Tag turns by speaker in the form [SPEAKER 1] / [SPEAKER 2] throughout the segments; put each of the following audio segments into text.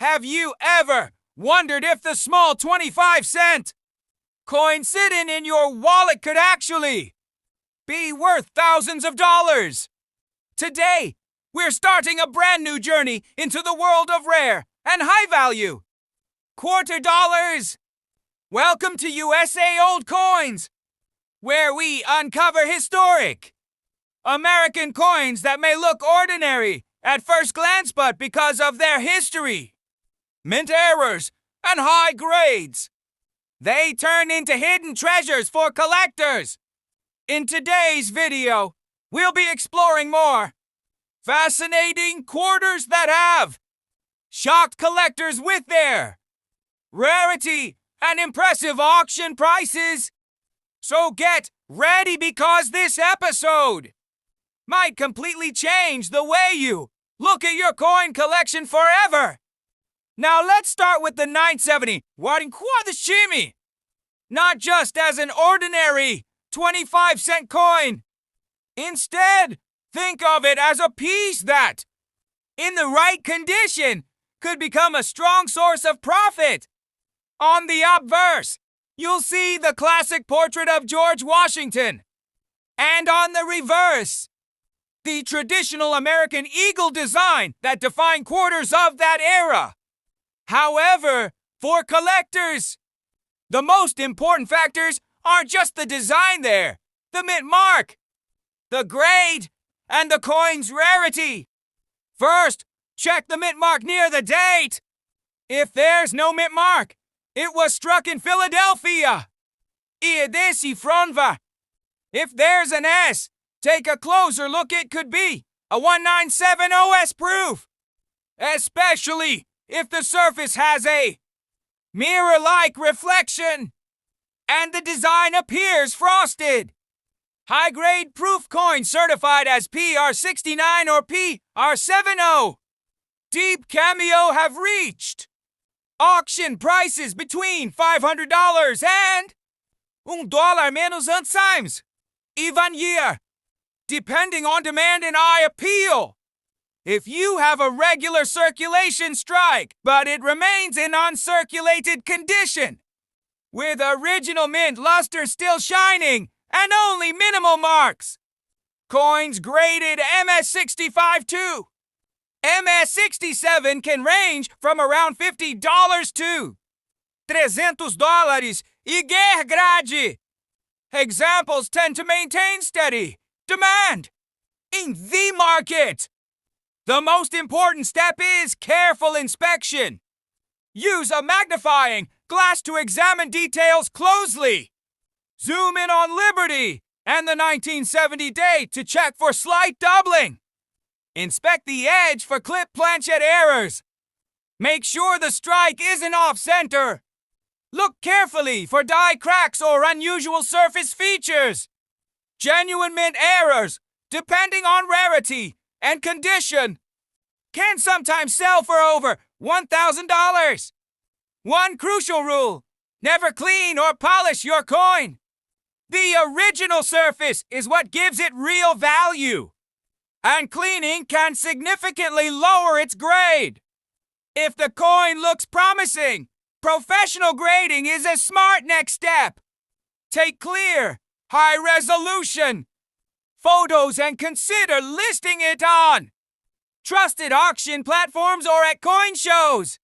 [SPEAKER 1] Have you ever wondered if the small 25-cent coin sitting in your wallet could actually be worth thousands of dollars? Today, we're starting a brand new journey into the world of rare and high value quarter dollars. Welcome to USA Old Coins, where we uncover historic American coins that may look ordinary at first glance, but because of their history, mint errors, and high grades, they turn into hidden treasures for collectors. In today's video, we'll be exploring more fascinating quarters that have shocked collectors with their rarity and impressive auction prices. So get ready, because this episode might completely change the way you look at your coin collection forever. Now let's start with the 970 Warinquadashimi. Not just as an ordinary 25-cent coin. Instead, think of it as a piece that, in the right condition, could become a strong source of profit. On the obverse, you'll see the classic portrait of George Washington. And on the reverse, the traditional American eagle design that defined quarters of that era. However, for collectors, the most important factors aren't just the design there, the mint mark, the grade, and the coin's rarity. First, check the mint mark near the date. If there's no mint mark, it was struck in Philadelphia. Iedesi Fronva. If there's an S, take a closer look. It could be a 197 OS proof. Especially if the surface has a mirror-like reflection and the design appears frosted. High-grade proof coins certified as PR69 or PR70. Deep Cameo have reached auction prices between $500 and $1 menos centimes, even year, depending on demand and eye appeal. If you have a regular circulation strike, but it remains in uncirculated condition, with original mint luster still shining and only minimal marks, coins graded MS65 to MS67 can range from around $50 to $300 e guerra grade. Examples tend to maintain steady demand in the market. The most important step is careful inspection. Use a magnifying glass to examine details closely. Zoom in on Liberty and the 1970 date to check for slight doubling. Inspect the edge for clip planchet errors. Make sure the strike isn't off-center. Look carefully for die cracks or unusual surface features. Genuine mint errors, depending on rarity and condition, can sometimes sell for over $1,000. One crucial rule: never clean or polish your coin. The original surface is what gives it real value, and cleaning can significantly lower its grade. If the coin looks promising, professional grading is a smart next step. Take clear, high-resolution photos and consider listing it on trusted auction platforms or at coin shows.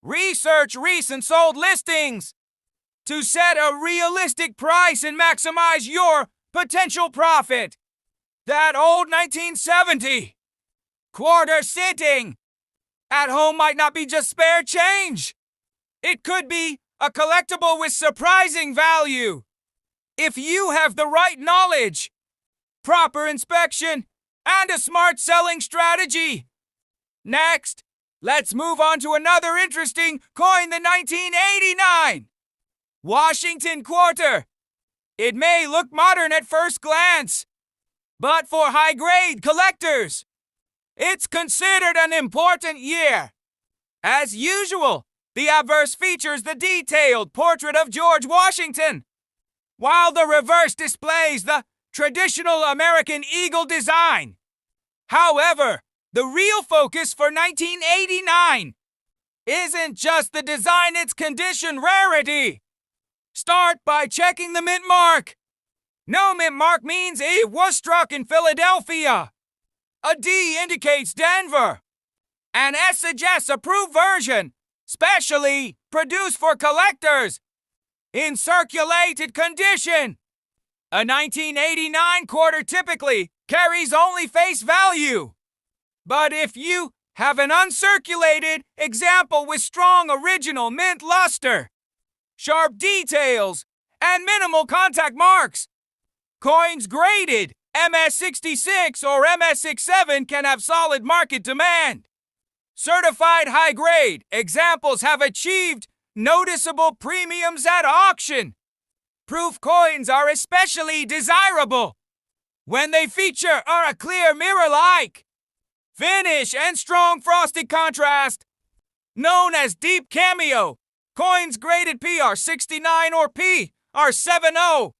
[SPEAKER 1] Research recent sold listings to set a realistic price and maximize your potential profit. That old 1970 quarter sitting at home might not be just spare change. It could be a collectible with surprising value. If you have the right knowledge, proper inspection, and a smart selling strategy. Next, let's move on to another interesting coin, the 1989 Washington quarter. It may look modern at first glance, but for high-grade collectors, it's considered an important year. As usual, the obverse features the detailed portrait of George Washington, while the reverse displays the traditional American eagle design. However, the real focus for 1989 isn't just the design, it's condition rarity. Start by checking the mint mark. No mint mark means it was struck in Philadelphia. A D indicates Denver. An S suggests approved version, specially produced for collectors, in circulated condition. A 1989 quarter typically carries only face value. But if you have an uncirculated example with strong original mint luster, sharp details, and minimal contact marks, coins graded MS66 or MS67 can have solid market demand. Certified high grade examples have achieved noticeable premiums at auction. Proof coins are especially desirable when they feature a clear mirror-like finish and strong frosted contrast. Known as deep cameo, coins graded PR69 or PR70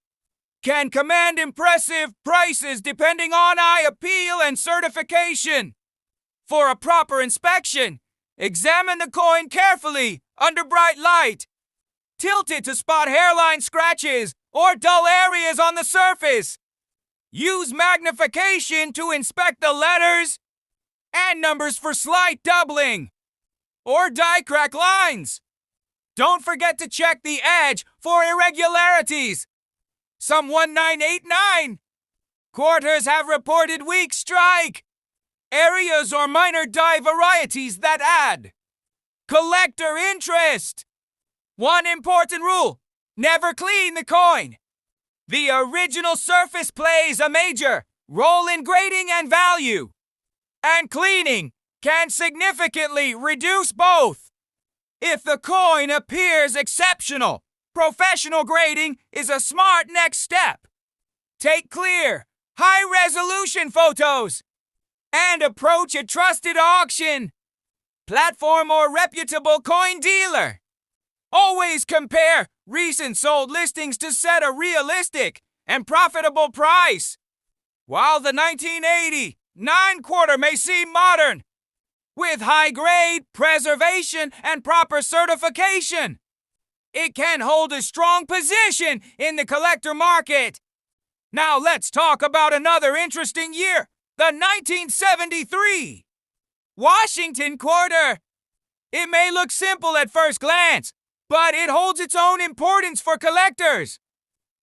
[SPEAKER 1] can command impressive prices depending on eye appeal and certification. For a proper inspection, examine the coin carefully under bright light. Tilt it to spot hairline scratches or dull areas on the surface. Use magnification to inspect the letters and numbers for slight doubling or die crack lines. Don't forget to check the edge for irregularities. Some 1989 quarters have reported weak strike areas or minor die varieties that add collector interest. One important rule: never clean the coin. The original surface plays a major role in grading and value, and cleaning can significantly reduce both. If the coin appears exceptional, professional grading is a smart next step. Take clear, high-resolution photos and approach a trusted auction platform or reputable coin dealer. Always compare recent sold listings to set a realistic and profitable price. While the 1989 quarter may seem modern, with high grade, preservation, and proper certification, it can hold a strong position in the collector market. Now let's talk about another interesting year, the 1973 Washington quarter. It may look simple at first glance, but it holds its own importance for collectors.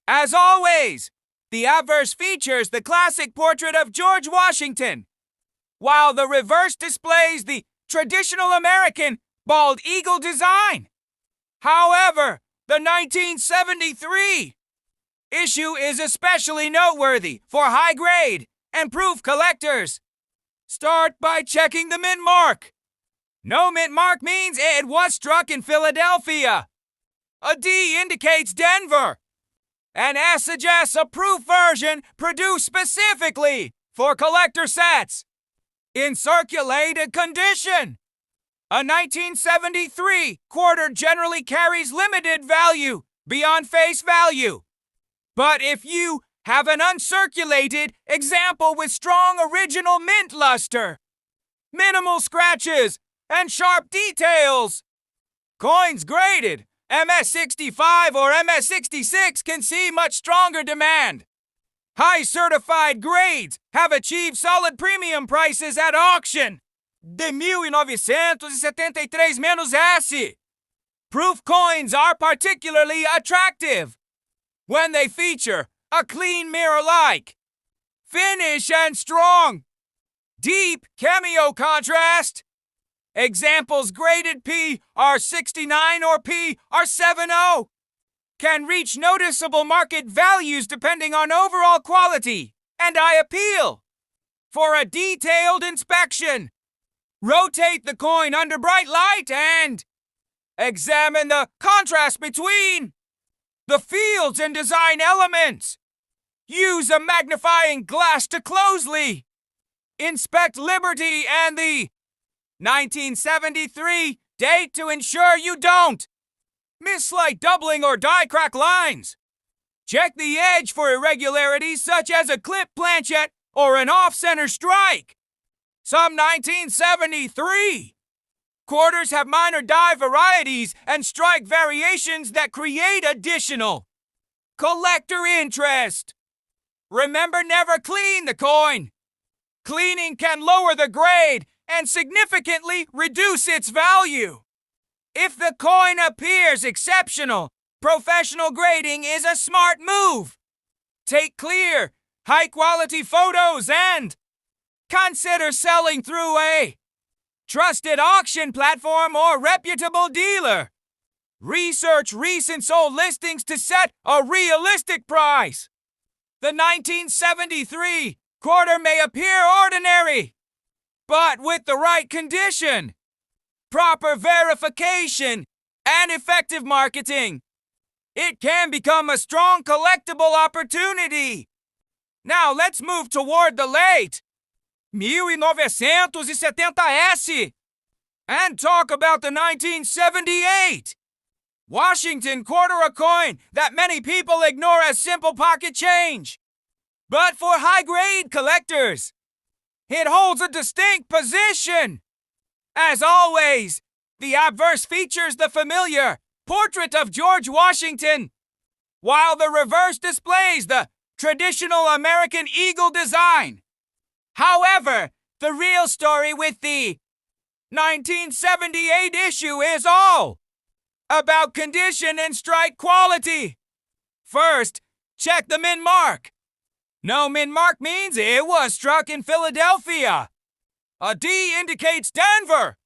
[SPEAKER 1] As always, the obverse features the classic portrait of George Washington, while the reverse displays the traditional American bald eagle design. However, the 1973 issue is especially noteworthy for high-grade and proof collectors. Start by checking the mint mark. No mint mark means it was struck in Philadelphia. A D indicates Denver. An S suggests a proof version produced specifically for collector sets in circulated condition. A 1973 quarter generally carries limited value beyond face value. But if you have an uncirculated example with strong original mint luster, minimal scratches, and sharp details, coins graded MS65 or MS66 can see much stronger demand. High certified grades have achieved solid premium prices at auction. De 1973 menos S. Proof coins are particularly attractive when they feature a clean mirror-like finish and strong, deep cameo contrast. Examples graded PR69 or PR70 can reach noticeable market values depending on overall quality and eye appeal. For a detailed inspection, rotate the coin under bright light and examine the contrast between the fields and design elements. Use a magnifying glass to closely inspect Liberty and the 1973 date to ensure you don't miss slight doubling or die crack lines. Check the edge for irregularities such as a clip planchet or an off-center strike. Some 1973 Quarters have minor die varieties and strike variations that create additional collector interest. Remember, never clean the coin. Cleaning can lower the grade and significantly reduce its value. If the coin appears exceptional, professional grading is a smart move. Take clear, high-quality photos and consider selling through a trusted auction platform or reputable dealer. Research recent sold listings to set a realistic price. The 1973 quarter may appear ordinary, but with the right condition, proper verification, and effective marketing, it can become a strong collectible opportunity. Now let's move toward the late 1970s and talk about the 1978 Washington quarter, a coin that many people ignore as simple pocket change. But for high-grade collectors, it holds a distinct position. As always, the obverse features the familiar portrait of George Washington, while the reverse displays the traditional American eagle design. However, the real story with the 1978 issue is all about condition and strike quality. First, check the mint mark. No mint mark means it was struck in Philadelphia. A D indicates Denver.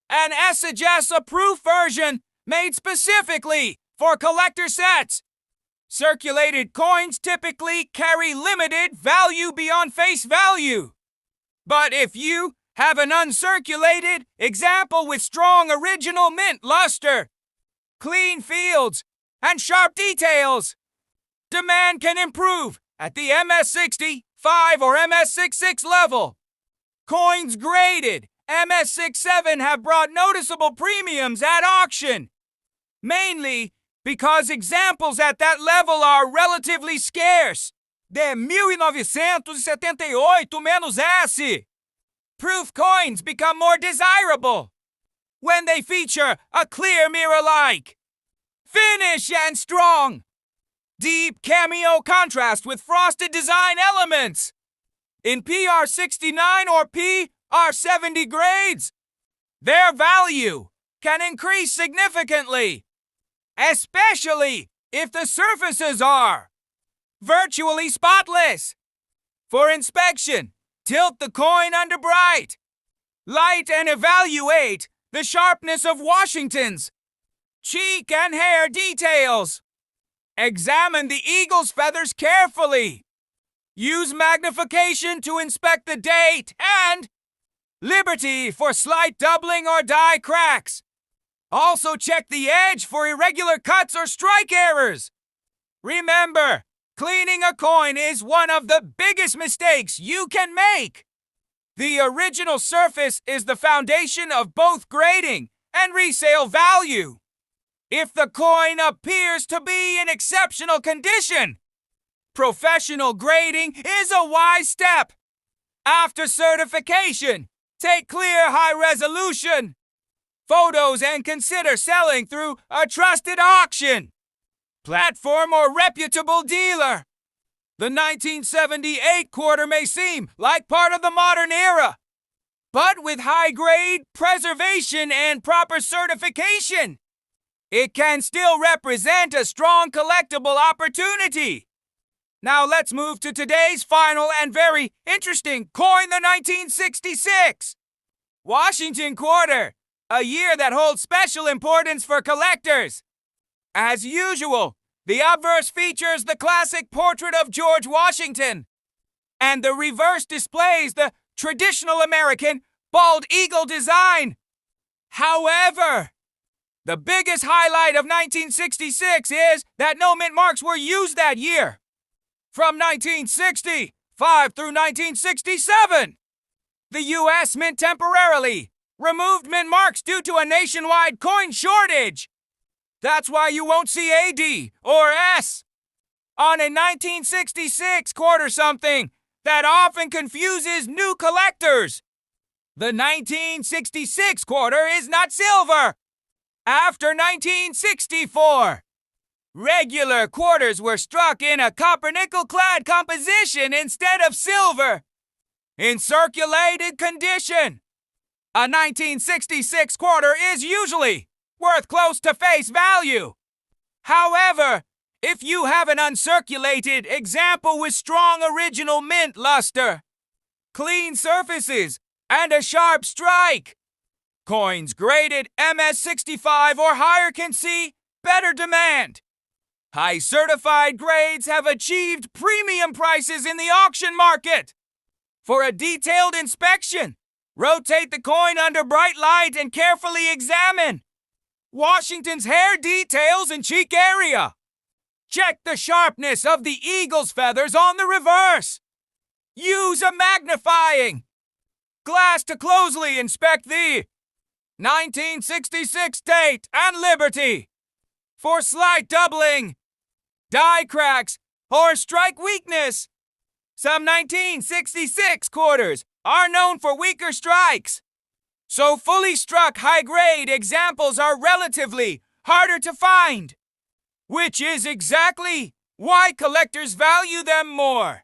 [SPEAKER 1] An S suggests a proof version made specifically for collector sets. Circulated coins typically carry limited value beyond face value. But if you have an uncirculated example with strong original mint luster, clean fields, and sharp details, demand can improve at the MS-60, 5, or MS-66 level. Coins graded MS-67 have brought noticeable premiums at auction, mainly because examples at that level are relatively scarce. De 1978 menos S. Proof coins become more desirable when they feature a clear mirror-like finish and strong, deep cameo contrast with frosted design elements. In PR69 or PR70 grades, their value can increase significantly, especially if the surfaces are virtually spotless. For inspection, tilt the coin under bright light and evaluate the sharpness of Washington's cheek and hair details. Examine the eagle's feathers carefully. Use magnification to inspect the date and liberty for slight doubling or die cracks. Also check the edge for irregular cuts or strike errors. Remember, cleaning a coin is one of the biggest mistakes you can make. The original surface is the foundation of both grading and resale value. If the coin appears to be in exceptional condition, professional grading is a wise step. After certification, take clear high-resolution photos and consider selling through a trusted auction platform or reputable dealer. The 1978 quarter may seem like part of the modern era, but with high-grade preservation and proper certification, it can still represent a strong collectible opportunity. Now let's move to today's final and very interesting coin, the 1966 Washington quarter, a year that holds special importance for collectors. As usual, the obverse features the classic portrait of George Washington, and the reverse displays the traditional American bald eagle design. However, the biggest highlight of 1966 is that no mint marks were used that year. From 1965 through 1967, the U.S. Mint temporarily removed mint marks due to a nationwide coin shortage. That's why you won't see AD or S on a 1966 quarter something that often confuses new collectors. The 1966 quarter is not silver. After 1964, regular quarters were struck in a copper-nickel-clad composition instead of silver. In circulated condition, a 1966 quarter is usually worth close to face value. However, if you have an uncirculated example with strong original mint luster, clean surfaces, and a sharp strike, coins graded MS65 or higher can see better demand. High certified grades have achieved premium prices in the auction market. For a detailed inspection, rotate the coin under bright light and carefully examine Washington's hair details and cheek area. Check the sharpness of the eagle's feathers on the reverse. Use a magnifying glass to closely inspect the 1966 date and Liberty. For slight doubling, die cracks, or strike weakness, some 1966 quarters are known for weaker strikes, so fully struck high-grade examples are relatively harder to find, which is exactly why collectors value them more.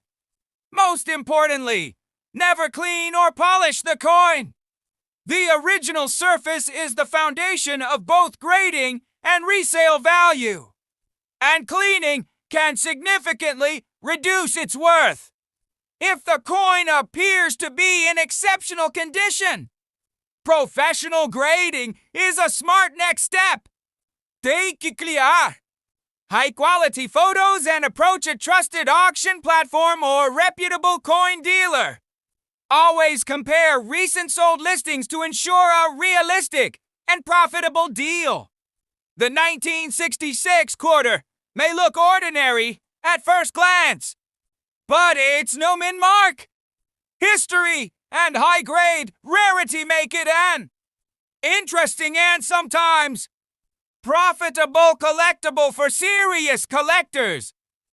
[SPEAKER 1] Most importantly, never clean or polish the coin. The original surface is the foundation of both grading and resale value, and cleaning can significantly reduce its worth. If the coin appears to be in exceptional condition, professional grading is a smart next step. Take clear high-quality photos and approach a trusted auction platform or reputable coin dealer. Always compare recent sold listings to ensure a realistic and profitable deal. The 1966 quarter may look ordinary at first glance, but it's no min mark. History and high-grade rarity make it an interesting and sometimes profitable collectible for serious collectors.